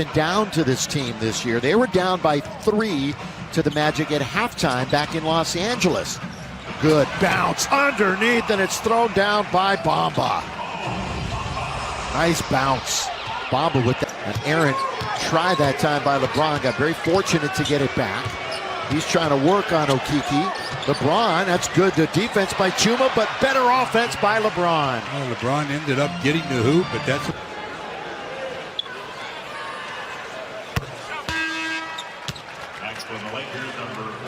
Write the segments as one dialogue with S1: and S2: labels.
S1: broken down to this team this year. They were down by 3 to the Magic at halftime back in Los Angeles. Good bounce underneath, and it's thrown down by Bamba. Nice bounce. Bamba with that. An errant try that time by LeBron. Got very fortunate to get it back. He's trying to work on Okiki. LeBron, that's good defense by Chuma, but better offense by LeBron.
S2: Well, LeBron ended up getting the hoop, but that's...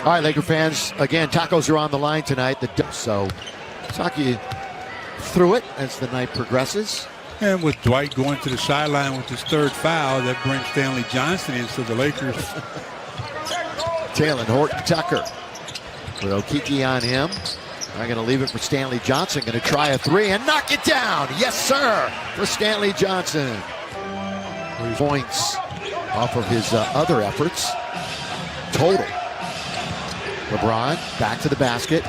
S1: All right, Laker fans, again, tacos are on the line tonight. So talk you through it as the night progresses.
S2: And with Dwight going to the sideline with his third foul, that brings Stanley Johnson in, so the Lakers...
S1: Taylor Horton-Tucker with Okiki on him. I'm going to leave it for Stanley Johnson. Going to try a 3 and knock it down. Yes, sir, for Stanley Johnson. 3 points off of his other efforts. Total. LeBron back to the basket.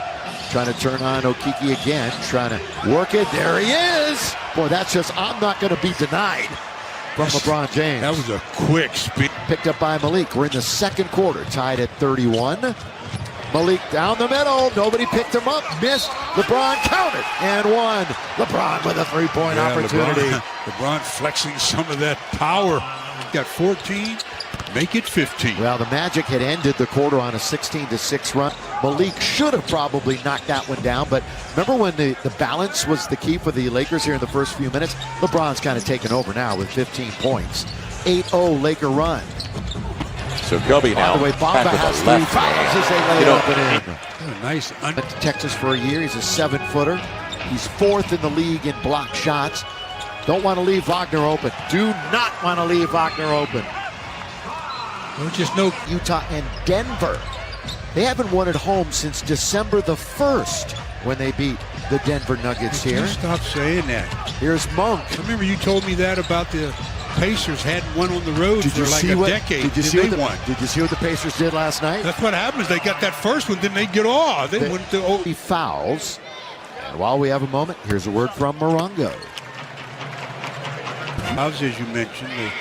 S1: Trying to turn on Okiki again. Trying to work it. There he is. Boy, that's just, I'm not going to be denied from LeBron James.
S2: That was a quick speed.
S1: Picked up by Malik. We're in the second quarter, tied at 31. Malik down the middle. Nobody picked him up. Missed. LeBron counted and won. LeBron with a 3-point opportunity.
S2: LeBron flexing some of that power. Got 14. Make it 15.
S1: Well, the Magic had ended the quarter on a 16-6 run. Malik should have probably knocked that one down, but remember when the balance was the key for the Lakers here in the first few minutes? LeBron's kind of taken over now with 15 points. 8-0 Laker run.
S3: So Kobe now.
S1: By the way, Bamba has 3 fouls as they lay up and in.
S2: Nice.
S1: Went to Texas for a year. He's a 7-footer. He's 4th in the league in block shots. Don't want to leave Wagner open. Do not want to leave Wagner open.
S2: Just no.
S1: Utah and Denver. They haven't won at home since December the 1st when they beat the Denver Nuggets here.
S2: Stop saying that.
S1: Here's Monk.
S2: I remember you told me that about the Pacers hadn't won on the road for like a decade.
S1: Did you see what the Pacers did last night?
S2: That's what happens. They got that first one, then they get off. They went to
S1: fouls. And while we have a moment, here's a word from Morongo.
S2: As you mentioned, they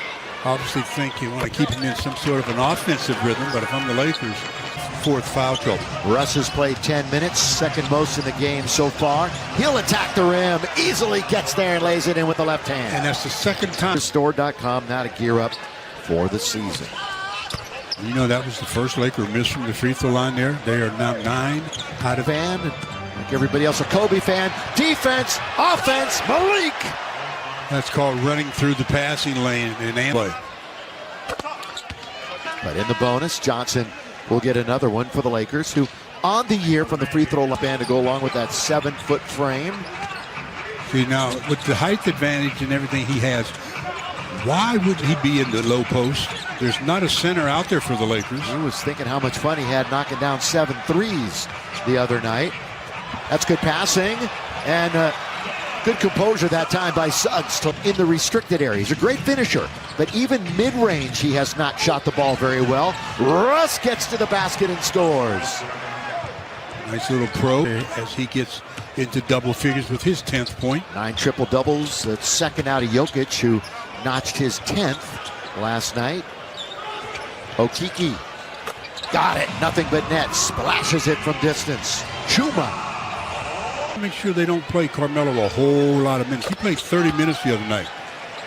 S2: obviously think you want to keep him in some sort of an offensive rhythm, but if I'm the Lakers, 4th foul trouble.
S1: Russ has played 10 minutes, second most in the game so far. He'll attack the rim, easily gets there and lays it in with the left hand.
S2: And that's the second time.
S1: Store.com now to gear up for the season.
S2: You know, that was the first Laker miss from the free throw line there. They are now 9 out of...
S1: Fan, like everybody else, a Kobe fan. Defense, offense, Malik.
S2: That's called running through the passing lane in play.
S1: But in the bonus, Johnson will get another one for the Lakers, who on the year from the free throw line to go along with that 7-foot frame.
S2: See, now with the height advantage and everything he has, why would he be in the low post? There's not a center out there for the Lakers.
S1: He was thinking how much fun he had knocking down 7 threes the other night. That's good passing and good composure that time by Suggs in the restricted area. He's a great finisher, but even mid-range he has not shot the ball very well. Russ gets to the basket and scores.
S2: Nice little pro as he gets into double figures with his 10th point.
S1: 9 triple-doubles. That's second out of Jokic, who notched his 10th last night. Okiki got it. Nothing but net. Splashes it from distance. Chuma.
S2: Make sure they don't play Carmelo a whole lot of minutes. He played 30 minutes the other night.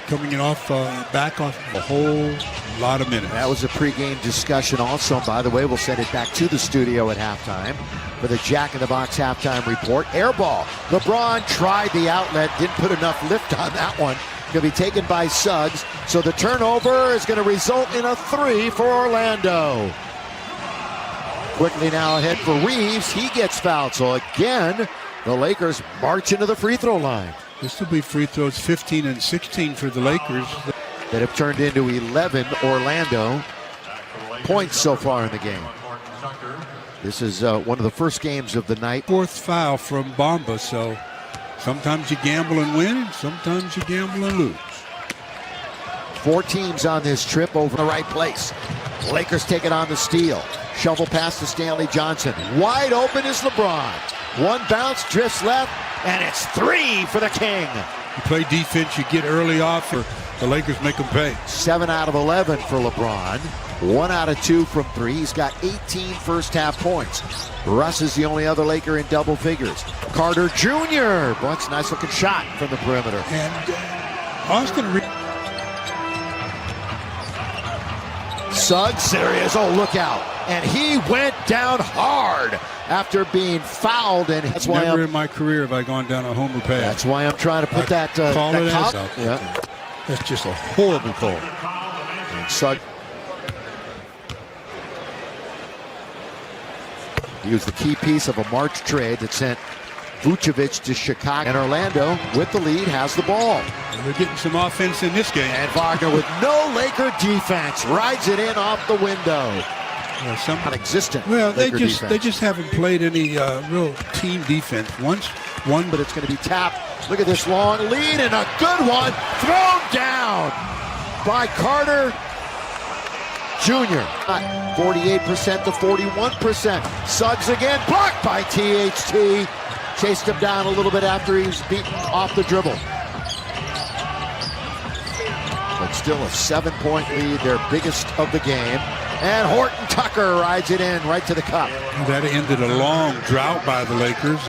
S2: Coming in off, back off a whole lot of minutes.
S1: That was a pregame discussion also. By the way, we'll send it back to the studio at halftime for the Jack in the Box halftime report. Air ball. LeBron tried the outlet, didn't put enough lift on that one. Going to be taken by Suggs. So the turnover is going to result in a 3 for Orlando. Quickly now ahead for Reeves. He gets fouled. So again, the Lakers march into the free throw line.
S2: This will be free throws 15 and 16 for the Lakers.
S1: That have turned into 11 Orlando points so far in the game. This is one of the first games of the night.
S2: 4th foul from Bamba, so sometimes you gamble and win, and sometimes you gamble and lose.
S1: 4 teams on this trip over the right place. Lakers take it on the steal. Shovel pass to Stanley Johnson. Wide open is LeBron. One bounce, drifts left, and it's 3 for the King.
S2: You play defense, you get early off. The Lakers make them pay.
S1: 7 out of 11 for LeBron. 1 out of 2 from 3. He's got 18 first half points. Russ is the only other Laker in double figures. Carter Jr. Bucks, nice looking shot from the perimeter.
S2: And Austin
S1: Suggs, there he is. Oh, look out. And he went down hard after being fouled. And that's why
S2: never in my career have I gone down a homer pass.
S1: That's why I'm trying to put that
S2: call it
S1: cop.
S2: out.
S1: Yeah.
S2: That's just a horrible call.
S1: And Suggs. He was the key piece of a March trade that sent Vucevic to Chicago. And Orlando, with the lead, has the ball.
S2: And they're getting some offense in this game.
S1: And Wagner, with no Laker defense, rides it in off the window. Non-existent.
S2: Well, they
S1: Laker
S2: just
S1: defense.
S2: haven't played any real team defense. Once one,
S1: But it's going to be tapped. Look at this long lead and a good one thrown down by Carter Jr. 48% to 41%. Suggs again, blocked by THT. Chased him down a little bit after he was beaten off the dribble. But still a 7-point lead, their biggest of the game. And Horton Tucker rides it in right to the cup.
S2: that ended a long drought by the Lakers.